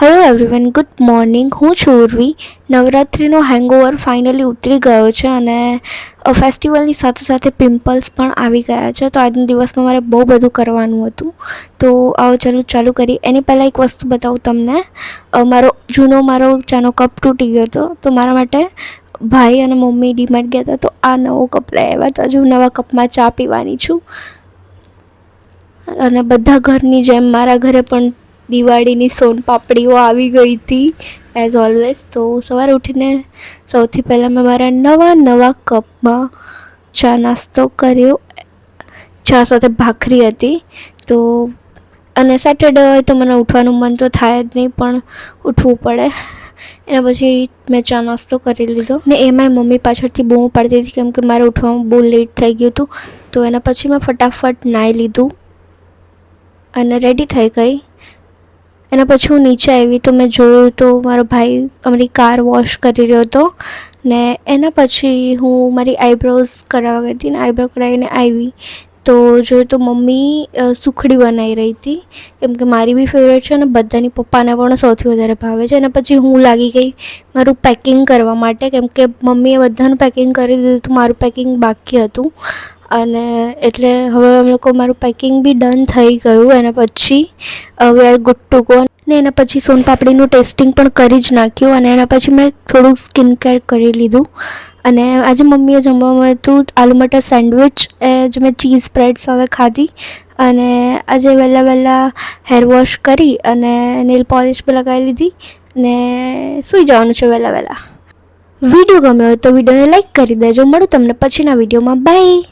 Hello everyone, good morning. હું છું ઉર્વી. નવરાત્રિનો હેંગઓવર ફાઇનલી ઉતરી ગયો છે અને ફેસ્ટિવલની સાથે સાથે પિમ્પલ્સ પણ આવી ગયા છે. તો આજના દિવસમાં મારે બહુ બધું કરવાનું હતું. તો આવો ચાલુ કરી. એની પહેલાં એક વસ્તુ બતાવું તમને. મારો ચાનો કપ તૂટી ગયો હતો, તો મારા માટે ભાઈ અને મમ્મી ડીમાર્ટ ગયા હતા. તો આ નવો કપ લઈ આવ્યા હતા. હજુ નવા કપમાં ચા પીવાની છું. અને બધા ઘરની જેમ મારા ઘરે પણ દિવાળીની સોનપાપડીઓ આવી ગઈ હતી એઝ ઓલવેઝ. તો સવારે ઉઠીને સૌથી પહેલાં મેં મારા નવા કપમાં ચા નાસ્તો કર્યો. ચા સાથે ભાખરી હતી. તો અને સેટરડે હોય તો મને ઉઠવાનું મન તો થાય જ નહીં, પણ ઉઠવું પડે. એના પછી મેં ચા નાસ્તો કરી લીધો ને એમાંય મમ્મી પાછળથી બૂમ પાડતી હતી કેમ કે મારે ઉઠવામાં બહુ લેટ થઈ ગયું હતું. તો એના પછી મેં ફટાફટ નાહી લીધું અને રેડી થઈ ગઈ. એના પછી હું નીચે આવી તો મેં જોયું તો મારો ભાઈ અમારી કાર વોશ કરી રહ્યો હતો. ને એના પછી હું મારી આઈબ્રોઝ કરાવવા ગઈ હતી ને આઈબ્રો કરાવીને આવી તો જોયું તો મમ્મી સુખડી બનાવી રહી હતી કેમ કે મારી બી ફેવરેટ છે અને બધાની પપ્પાને પણ સૌથી વધારે ભાવે છે. એના પછી હું લાગી ગઈ મારું પેકિંગ કરવા માટે કેમ કે મમ્મીએ બધાનું પેકિંગ કરી દીધું હતું, મારું પેકિંગ બાકી હતું. અને એટલે હવે અમે લોકો મારું પેકિંગ બી ડન થઈ ગયું. એના પછી we are good to go. ને એના પછી સોનપાપડીનું ટેસ્ટિંગ પણ કરી જ નાખ્યું અને એના પછી મેં થોડુંક સ્કિન કેર કરી લીધું. અને આજે મમ્મીએ જમવામાં હતું આલુ મટર સેન્ડવિચ, જે મેં ચીઝ બ્રેડ સાથે ખાધી. અને આજે વહેલા હેર વોશ કરી અને નેલ પોલિશ પણ લગાવી લીધી ને સૂઈ જવાનું છે વહેલા. વિડીયો ગમ્યો હોય તો વિડીયોને લાઈક કરી દેજો. મળું તમને પછીના વિડીયોમાં. બાય.